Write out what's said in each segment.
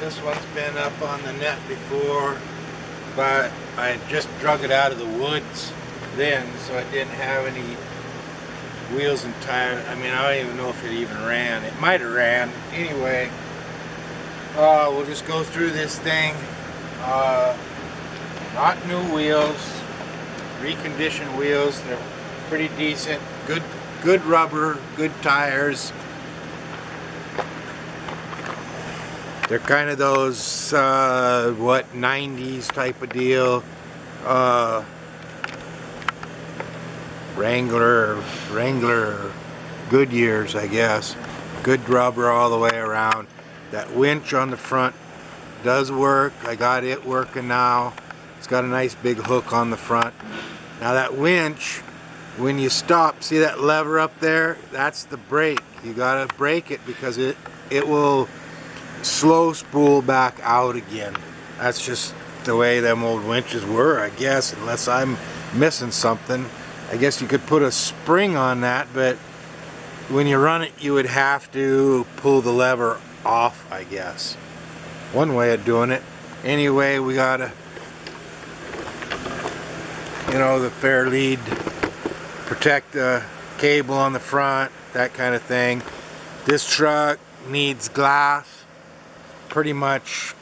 This one's been up on the net before, but I just drug it out of the woods then, so it didn't have any wheels and tires. I mean, I don't even know if it even ran. It might have ran. Anyway, we'll just go through this thing. Not new wheels, reconditioned wheels. They're pretty decent. Good rubber, good tires. They're kind of those, 90s type of deal. Wrangler, Goodyears, I guess. Good rubber all the way around. That winch on the front does work. I got it working now. It's got a nice big hook on the front. Now that winch, when you stop, see that lever up there? That's the brake. You gotta brake it because it will slow spool back out again. That's just the way them old winches were, I guess, unless I'm missing something. I guess you could put a spring on that, but when you run it, you would have to pull the lever off, I guess. One way of doing it. Anyway, we got the fair lead, protect the cable on the front, that kind of thing. This truck needs glass pretty much,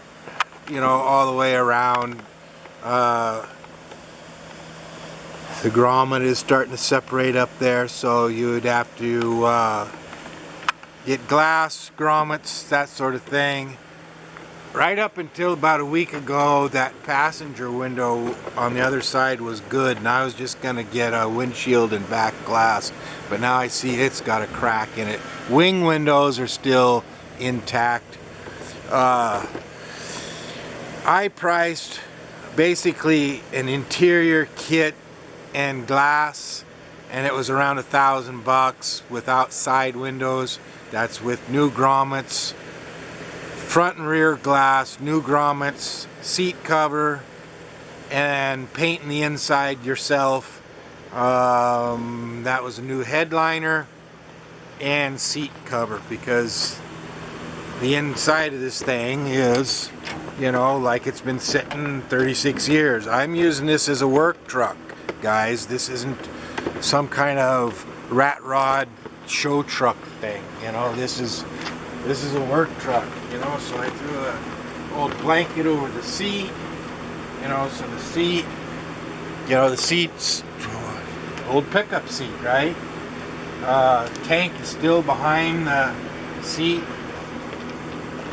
all the way around. The grommet is starting to separate up there, so you would have to get glass grommets, that sort of thing. Right up until about a week ago, that passenger window on the other side was good, and I was just going to get a windshield and back glass, but now I see it's got a crack in it. Wing windows are still intact. I priced basically an interior kit and glass, and it was around $1,000 without side windows. That's with new grommets, front and rear glass, new grommets, seat cover, and painting the inside yourself. That was a new headliner and seat cover, because the inside of this thing is, like it's been sitting 36 years. I'm using this as a work truck, guys. This isn't some kind of rat rod show truck thing. This is a work truck. So I threw an old blanket over the seat. So the seat, the seat's old pickup seat, right? Tank is still behind the seat.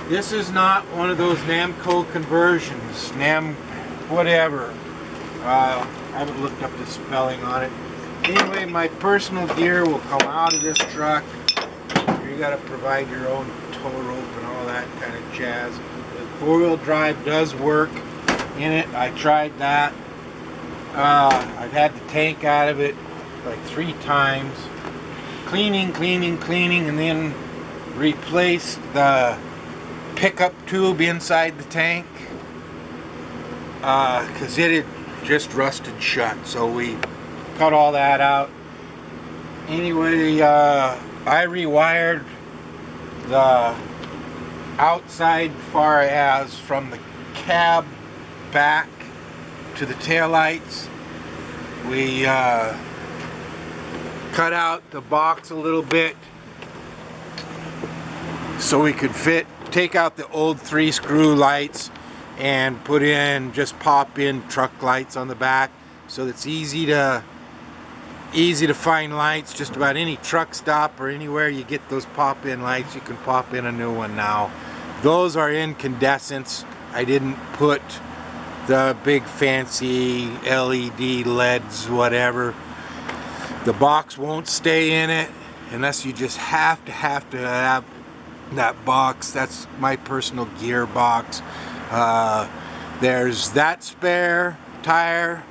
This is not one of those Namco conversions, whatever. I haven't looked up the spelling on it. Anyway, my personal gear will come out of this truck. You got to provide your own tow rope and all that kind of jazz. The four-wheel drive does work in it. I tried that. I've had the tank out of it like 3 times. Cleaning, and then replaced the pickup tube inside the tank because it had just rusted shut, so we cut all that out. Anyway, I rewired the outside far as from the cab back to the taillights. We cut out the box a little bit so we could take out the old 3-screw lights and just pop in truck lights on the back, so it's easy to find lights. Just about any truck stop or anywhere you get those pop-in lights, you can pop in a new one now. Those are incandescents. I didn't put the big fancy LED LEDs, whatever. The box won't stay in it unless you just have to have that box. That's my personal gear box. There's that spare tire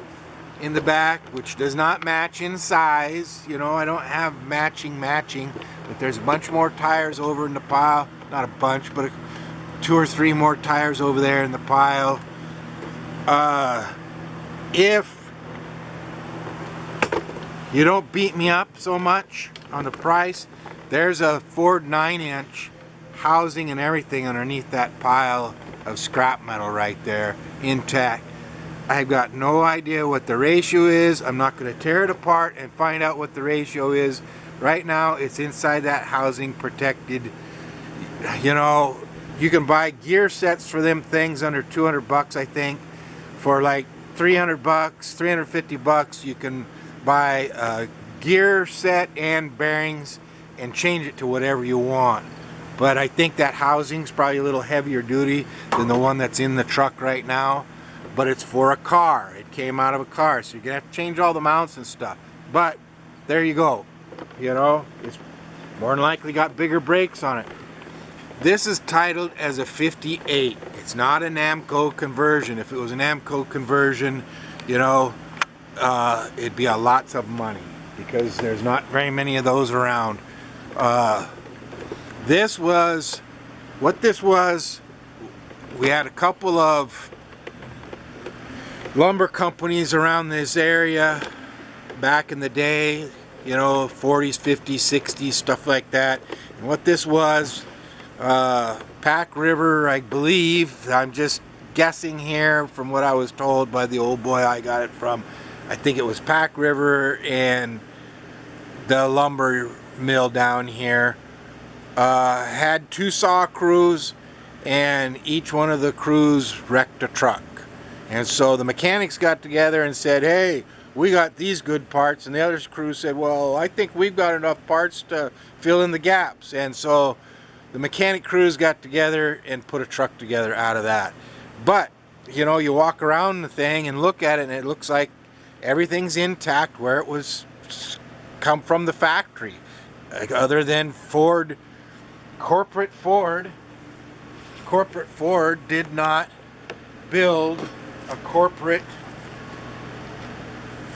in the back, which does not match in size. I don't have matching, but there's a bunch more tires over in the pile. Not a bunch, but 2 or 3 more tires over there in the pile. If you don't beat me up so much on the price, there's a Ford 9-inch housing and everything underneath that pile of scrap metal right there, intact. I've got no idea what the ratio is. I'm not going to tear it apart and find out what the ratio is. Right now it's inside that housing, protected. You know, you can buy gear sets for them things under 200 bucks, I think. For like 300 bucks, 350 bucks, you can buy a gear set and bearings and change it to whatever you want. But I think that housing's probably a little heavier duty than the one that's in the truck right now. But it's for a car. It came out of a car, so you're gonna have to change all the mounts and stuff. But there you go. You know, it's more than likely got bigger brakes on it. This is titled as a 58. It's not an AAMCO conversion. If it was an AAMCO conversion, you know, it'd be a lots of money because there's not very many of those around. This was what this was. We had a couple of lumber companies around this area back in the day, you know, 40s, 50s, 60s, stuff like that. And what this was, Pack River, I believe, I'm just guessing here from what I was told by the old boy I got it from. I think it was Pack River and the lumber mill down here had 2 saw crews, and each one of the crews wrecked a truck. And so the mechanics got together and said, hey, we got these good parts, and the other crew said, well, I think we've got enough parts to fill in the gaps. And so the mechanic crews got together and put a truck together out of that. But you know, you walk around the thing and look at it, and it looks like everything's intact where it was come from the factory, other than Ford, corporate Ford did not build a corporate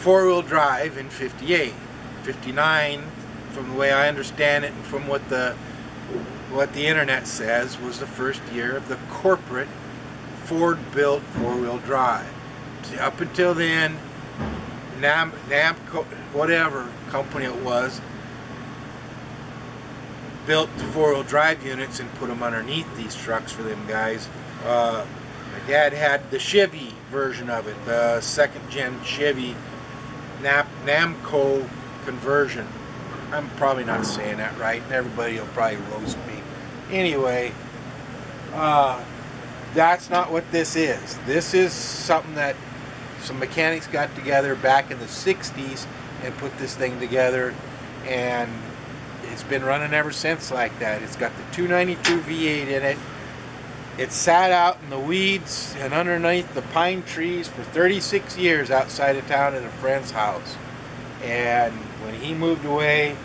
4-wheel drive in 58. 59, from the way I understand it and from what the internet says, was the first year of the corporate Ford built 4-wheel drive. Up until then, NAAMCO, whatever company it was, built the 4-wheel drive units and put them underneath these trucks for them guys. My dad had the Chevy version of it, the 2nd gen Chevy NAAMCO conversion. I'm probably not saying that right, and everybody will probably roast me. Anyway, that's not what this is. This is something that some mechanics got together back in the 60s and put this thing together, and it's been running ever since like that. It's got the 292 V8 in it. It sat out in the weeds and underneath the pine trees for 36 years outside of town at a friend's house. And when he moved away,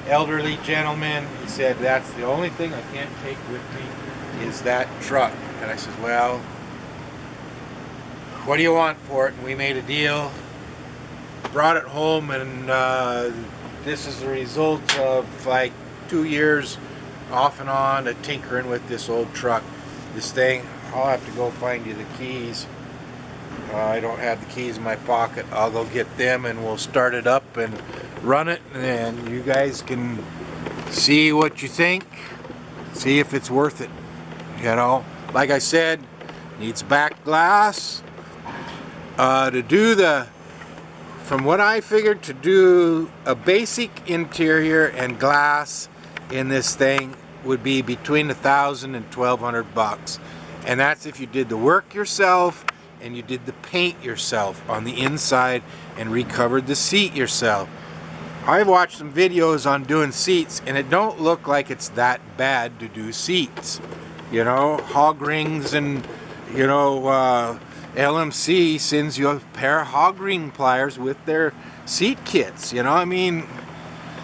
elderly gentleman, he said, that's the only thing I can't take with me is that truck. And I said, well, what do you want for it? And we made a deal, brought it home, and this is the result of like 2 years off and on of tinkering with this old truck. This thing, I'll have to go find you the keys. I don't have the keys in my pocket. I'll go get them and we'll start it up and run it, and you guys can see what you think, see if it's worth it. You know, like I said, needs back glass to do the, from what I figured, to do a basic interior and glass in this thing would be between $1,000 and $1,200 and that's if you did the work yourself and you did the paint yourself on the inside and recovered the seat yourself. I've watched some videos on doing seats, and it don't look like it's that bad to do seats. You know, hog rings, and you know, LMC sends you a pair of hog ring pliers with their seat kits. You know, I mean,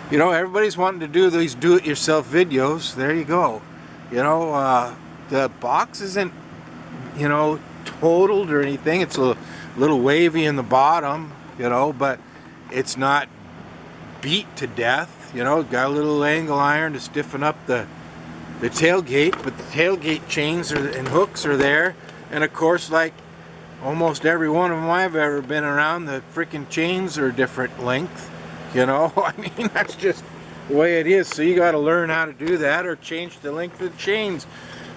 you know, everybody's wanting to do these do-it-yourself videos. There you go. You know, the box isn't, you know, totaled or anything. It's a little wavy in the bottom, you know, but it's not beat to death. You know, got a little angle iron to stiffen up the tailgate, but the tailgate chains and hooks are there. And of course, like almost every one of them I've ever been around, the freaking chains are different length. You know, I mean, that's just the way it is. So you got to learn how to do that or change the length of the chains.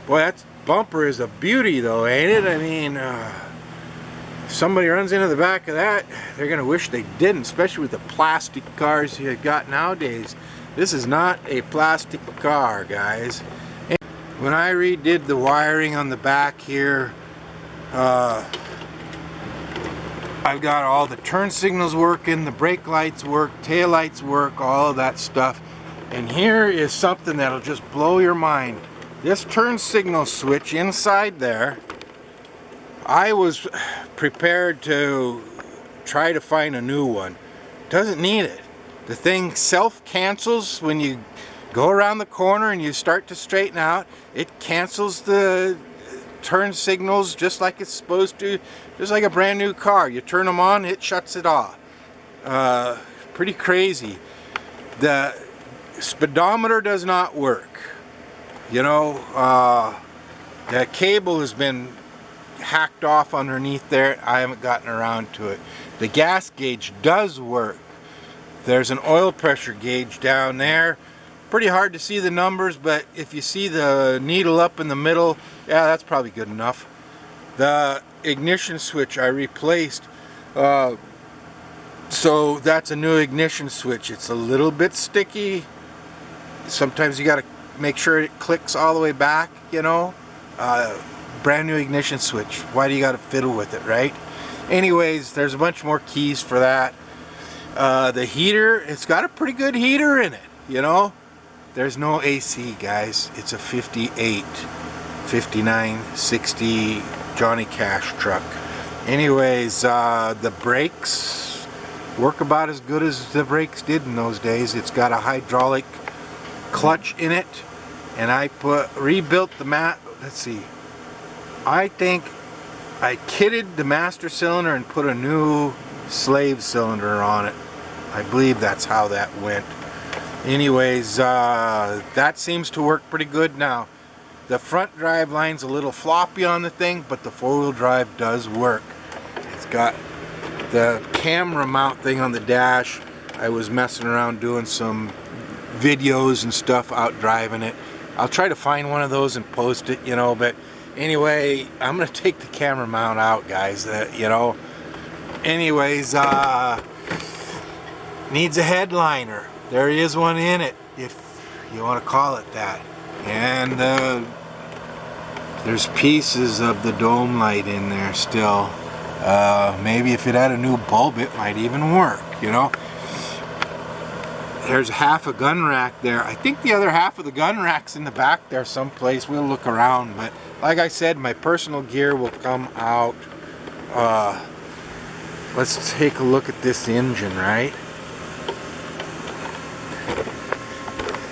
Boy, that bumper is a beauty though, ain't it? I mean, if somebody runs into the back of that, they're gonna wish they didn't, especially with the plastic cars you got nowadays. This is not a plastic car, guys. And when I redid the wiring on the back here, I've got all the turn signals working, the brake lights work, tail lights work, all of that stuff. And here is something that'll just blow your mind. This turn signal switch inside there, I was prepared to try to find a new one. Doesn't need it. The thing self-cancels when you go around the corner and you start to straighten out. It cancels the turn signals just like it's supposed to, just like a brand new car. You turn them on, it shuts it off. Pretty crazy. The speedometer does not work. You know, the cable has been hacked off underneath there. I haven't gotten around to it. The gas gauge does work. There's an oil pressure gauge down there. Pretty hard to see the numbers, but if you see the needle up in the middle, yeah, that's probably good enough. The ignition switch I replaced, so that's a new ignition switch. It's a little bit sticky. Sometimes you got to make sure it clicks all the way back, you know. Brand new ignition switch. Why do you got to fiddle with it, right? Anyways, there's a bunch more keys for that. The heater, it's got a pretty good heater in it, you know. There's no AC, guys. It's a 58, 59, 60 Johnny Cash truck. Anyways, the brakes work about as good as the brakes did in those days. It's got a hydraulic clutch in it, and I rebuilt the let's see, I think I kitted the master cylinder and put a new slave cylinder on it. I believe that's how that went. Anyways, that seems to work pretty good now. The front drive line's a little floppy on the thing, but the four-wheel drive does work. It's got the camera mount thing on the dash. I was messing around doing some videos and stuff out driving it. I'll try to find one of those and post it, you know, but anyway, I'm gonna take the camera mount out, guys, you know. Anyways, needs a headliner. There is one in it, if you want to call it that. And there's pieces of the dome light in there still. Maybe if it had a new bulb, it might even work, you know. There's half a gun rack there. I think the other half of the gun rack's in the back there someplace. We'll look around, but like I said, my personal gear will come out. Let's take a look at this engine, right?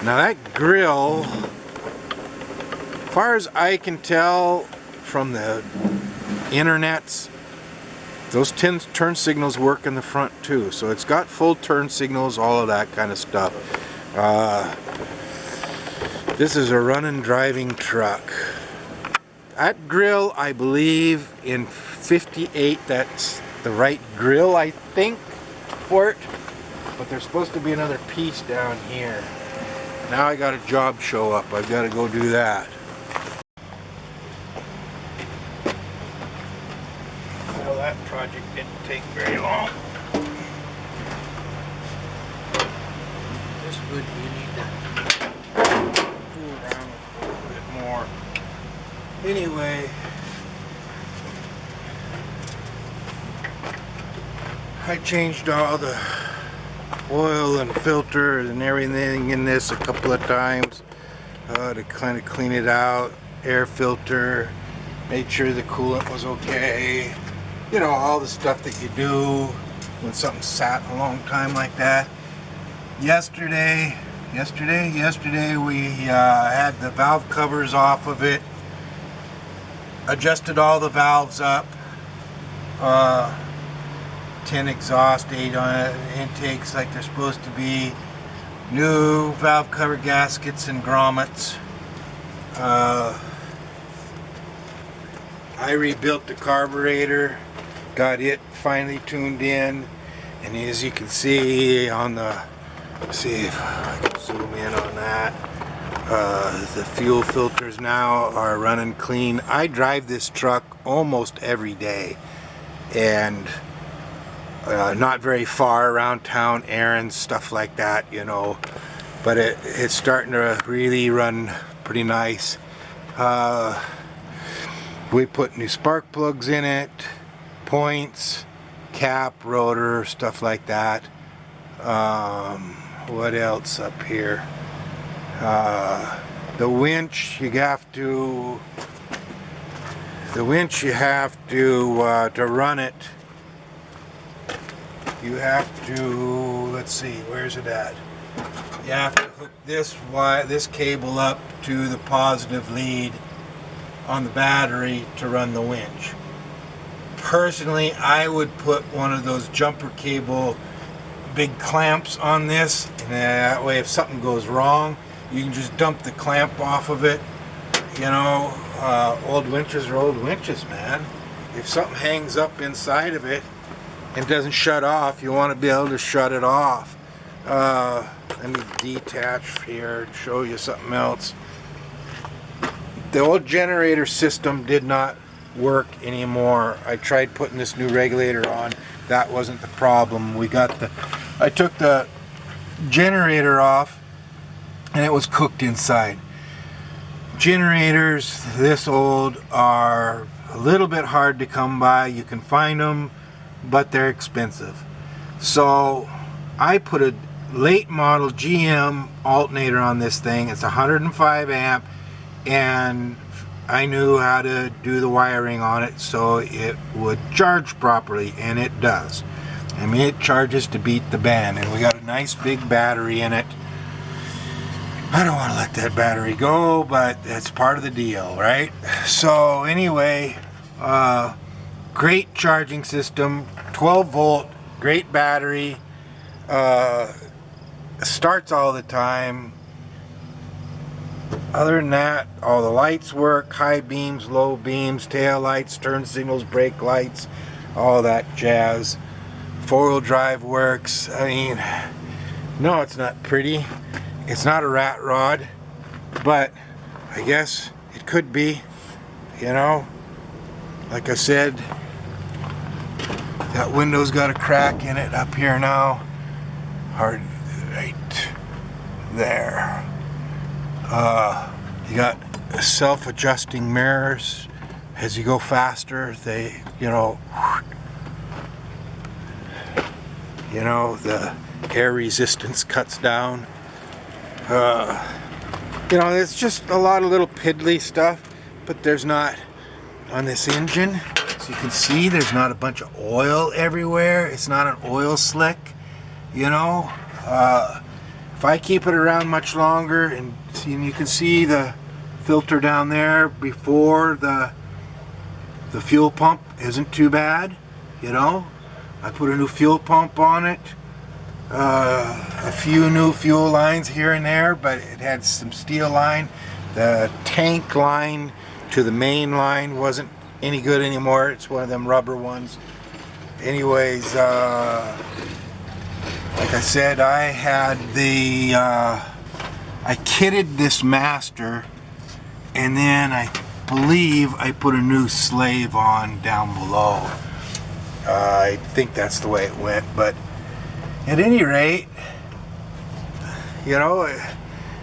Now that grill, as far as I can tell from the internets, those turn signals work in the front too. So it's got full turn signals, all of that kind of stuff. This is a running driving truck. That grill, I believe in 58, that's the right grill, I think, for it. But there's supposed to be another piece down here. Now I got a job show up. I've got to go do that. Well, that project didn't take very long. This wood you need to fool around with a little bit more. Anyway, I changed all the oil and filter and everything in this a couple of times to kind of clean it out. Air filter, made sure the coolant was okay. You know, all the stuff that you do when something sat a long time like that. Yesterday we had the valve covers off of it, adjusted all the valves up, 10 exhaust, 8 intakes like they're supposed to be, new valve cover gaskets and grommets. I rebuilt the carburetor, got it finally tuned in, and as you can see on the See if I can zoom in on that. The fuel filters now are running clean. I drive this truck almost every day, and not very far around town, errands, stuff like that, you know, but it's starting to really run pretty nice. We put new spark plugs in it, points, cap, rotor, stuff like that. What else up here? The winch, you have to run it. You have to, let's see, where's it at? You have to hook this cable up to the positive lead on the battery to run the winch. Personally, I would put one of those jumper cable big clamps on this, and that way if something goes wrong, you can just dump the clamp off of it. You know, old winches are old winches, man. If something hangs up inside of it and doesn't shut off, you want to be able to shut it off. Let me detach here and show you something else. The old generator system did not work anymore. I tried putting this new regulator on. That wasn't the problem. I took the generator off and it was cooked inside. Generators this old are a little bit hard to come by. You can find them, but they're expensive. So I put a late model GM alternator on this thing. It's 105 amp, and I knew how to do the wiring on it so it would charge properly, and it does. I mean, it charges to beat the band, and we got a nice big battery in it. I don't want to let that battery go, but that's part of the deal, right? So anyway, great charging system, 12 volt, great battery, starts all the time. Other than that, all the lights work, high beams, low beams, tail lights, turn signals, brake lights, all that jazz. Four-wheel drive works. I mean, no, it's not pretty. It's not a rat rod, but I guess it could be, you know. Like I said, that window's got a crack in it up here now. Hard, right there. You got self-adjusting mirrors. As you go faster, they, you know, the air resistance cuts down. You know, it's just a lot of little piddly stuff, but there's not on this engine. As you can see, there's not a bunch of oil everywhere. It's not an oil slick, you know. If I keep it around much longer, and you can see the filter down there before the fuel pump isn't too bad, you know. I put a new fuel pump on it, a few new fuel lines here and there, but it had some steel line. The tank line to the main line wasn't any good anymore. It's one of them rubber ones. Anyways, like I said, I had I kitted this master, and then I believe I put a new slave on down below. I think that's the way it went, but at any rate, you know,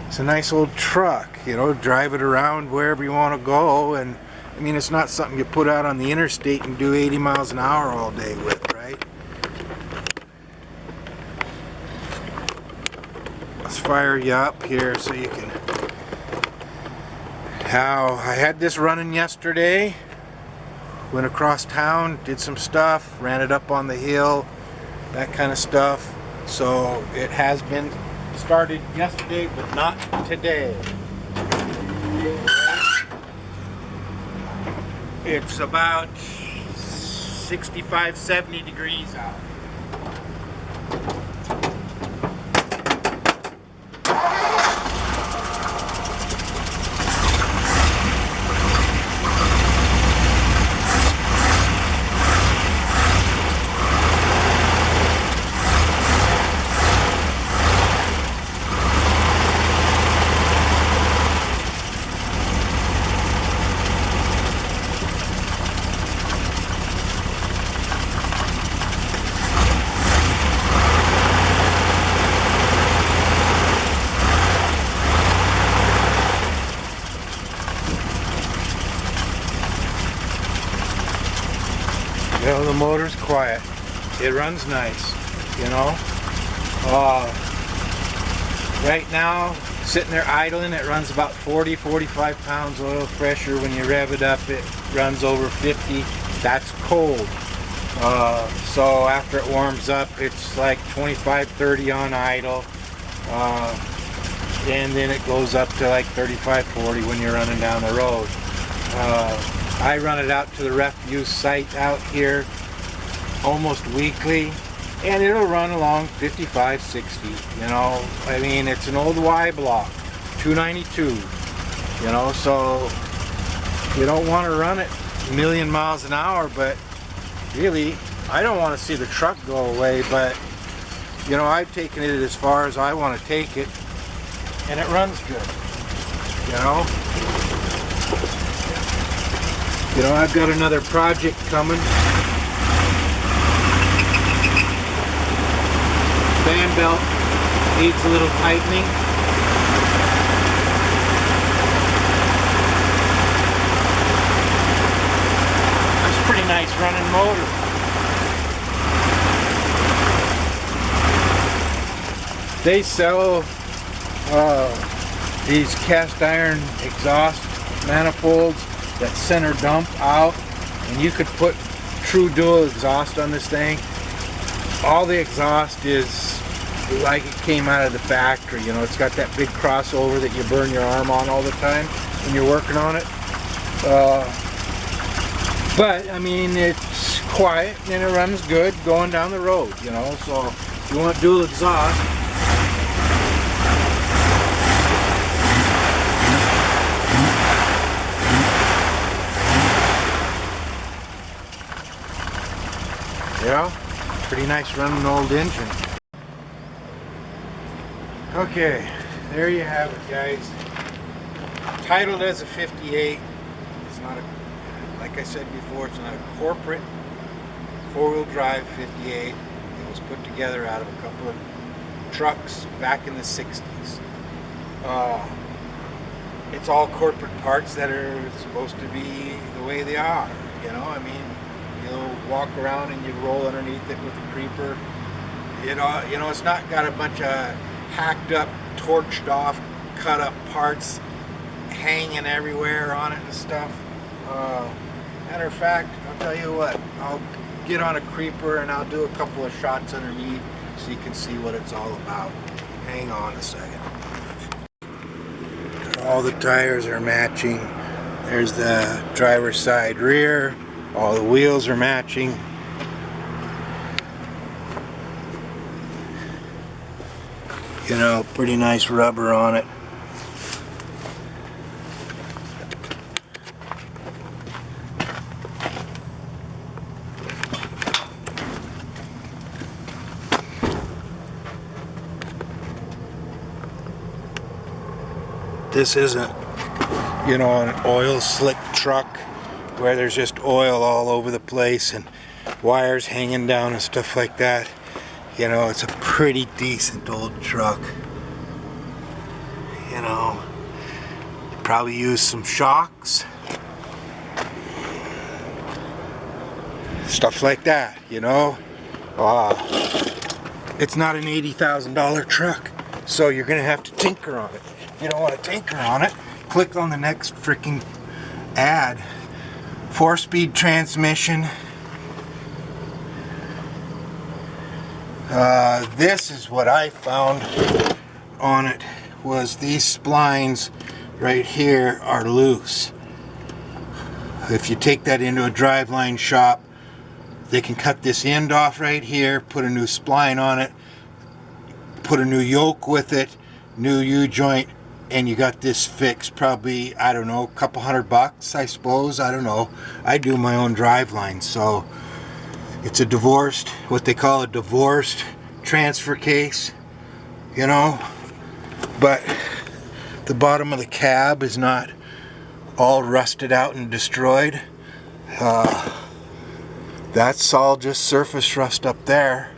it's a nice old truck, you know, drive it around wherever you want to go. And I mean, it's not something you put out on the interstate and do 80 miles an hour all day with, right? Let's fire you up here so you can. How I had this running yesterday. Went across town, did some stuff, ran it up on the hill, that kind of stuff. So it has been started yesterday, but not today. It's about 65, 70 degrees out. know, the motor's quiet. It runs nice, you know. Right now, sitting there idling, it runs about 40-45 pounds oil pressure. When you rev it up, it runs over 50. That's cold. So after it warms up, it's like 25-30 on idle. And then it goes up to like 35-40 when you're running down the road. I run it out to the refuse site out here almost weekly, and it'll run along 55-60, you know. I mean, it's an old Y block, 292, you know, so you don't want to run it a million miles an hour, but really, I don't want to see the truck go away, but you know, I've taken it as far as I want to take it, and it runs good, you know. You know, I've got another project coming. Fan belt needs a little tightening. That's a pretty nice running motor. They sell these cast iron exhaust manifolds that center dump out, and you could put true dual exhaust on this thing. All the exhaust is like it came out of the factory, you know. It's got that big crossover that you burn your arm on all the time when you're working on it. But I mean, it's quiet and it runs good going down the road, you know. So if you want dual exhaust, you know, pretty nice running old engine. Okay, there you have it, guys. Titled as a 58. It's not a, like I said before, it's not a corporate four-wheel drive 58. It was put together out of a couple of trucks back in the 60s. It's all corporate parts that are supposed to be the way they are, you know. I mean, you'll walk around and you roll underneath it with a creeper. You know, it's not got a bunch of hacked up, torched off, cut up parts hanging everywhere on it and stuff. Matter of fact, I'll tell you what, I'll get on a creeper and I'll do a couple of shots underneath so you can see what it's all about. Hang on a second. All the tires are matching. There's the driver's side rear. All the wheels are matching. You know, pretty nice rubber on it. This isn't, you know, an oil slick truck where there's just oil all over the place and wires hanging down and stuff like that. You know, it's a pretty decent old truck. You know, probably use some shocks, stuff like that, you know. It's not an $80,000 truck, so you're gonna have to tinker on it. If you don't want to tinker on it, click on the next freaking ad. 4-speed transmission. This is what I found on it, was these splines right here are loose. If you take that into a driveline shop, they can cut this end off right here, put a new spline on it, put a new yoke with it, new U-joint, and you got this fixed. Probably, I don't know, a couple $100, I suppose. I don't know. I do my own driveline, so it's a divorced, what they call a divorced transfer case, you know. But the bottom of the cab is not all rusted out and destroyed. That's all just surface rust up there.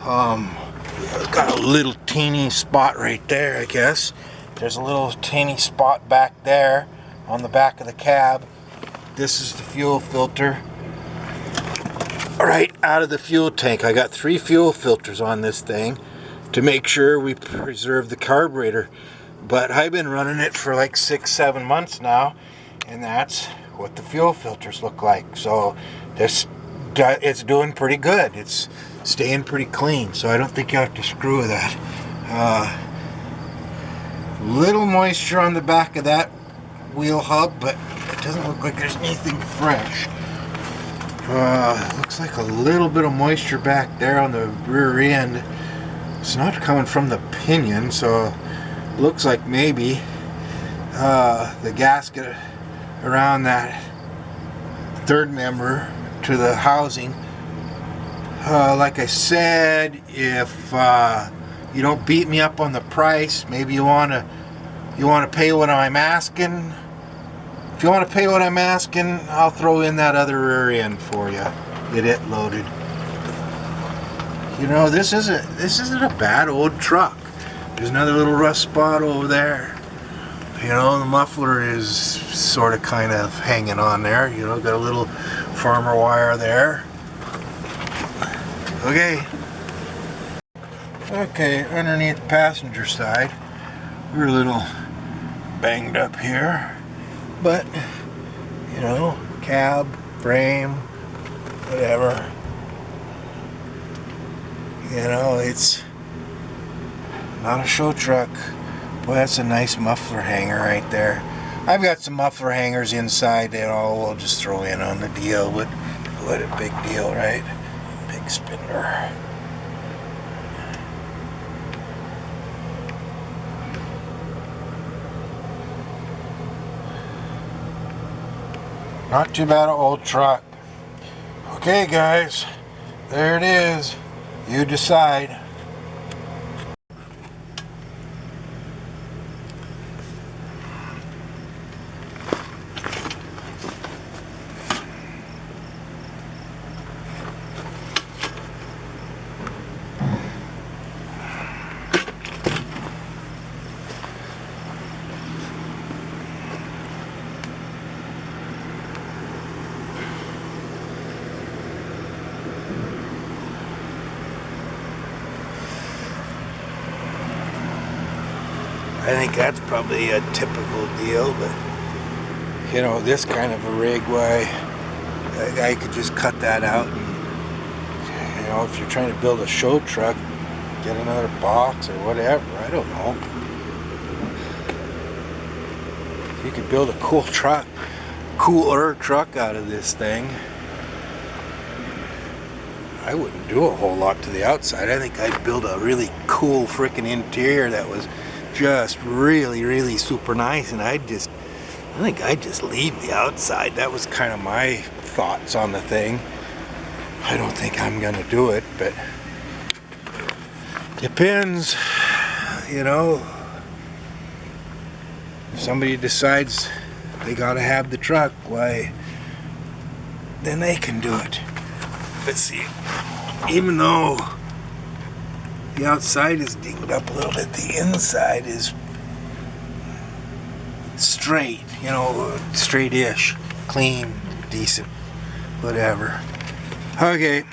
Got a little teeny spot right there, I guess. There's a little teeny spot back there on the back of the cab. This is the fuel filter. right out of the fuel tank. I got 3 fuel filters on this thing to make sure we preserve the carburetor. But I've been running it for like 6-7 months now, and that's what the fuel filters look like. So it's doing pretty good. It's staying pretty clean, so I don't think you have to screw with that. Little moisture on the back of that wheel hub, but it doesn't look like there's anything fresh. Looks like a little bit of moisture back there on the rear end. It's not coming from the pinion, so looks like maybe the gasket around that third member to the housing. Like I said, if you don't beat me up on the price, maybe you want to pay what I'm asking. If you want to pay what I'm asking, I'll throw in that other rear end for you. Get it loaded. You know, this isn't a bad old truck. There's another little rust spot over there. You know, the muffler is sort of kind of hanging on there. You know, got a little farmer wire there. Okay, underneath the passenger side, we're a little banged up here, but you know, cab, frame, whatever. You know, it's not a show truck. Boy, that's a nice muffler hanger right there. I've got some muffler hangers inside that we'll just throw in on the deal, but what a big deal, right? Big spindler. Not too bad an old truck. Okay, guys, there it is. You decide. I think that's probably a typical deal, but you know, this kind of a rig, why a guy could just cut that out, and you know, if you're trying to build a show truck, get another box or whatever, I don't know. You could build a cooler truck out of this thing. I wouldn't do a whole lot to the outside. I think I'd build a really cool freaking interior that was just really, really super nice, and I think I'd just leave the outside. That was kind of my thoughts on the thing. I don't think I'm gonna do it, but depends, you know. If somebody decides they gotta have the truck, why, then they can do it. But see, even though the outside is dinged up a little bit, the inside is straight, you know, straight-ish, clean, decent, whatever. Okay.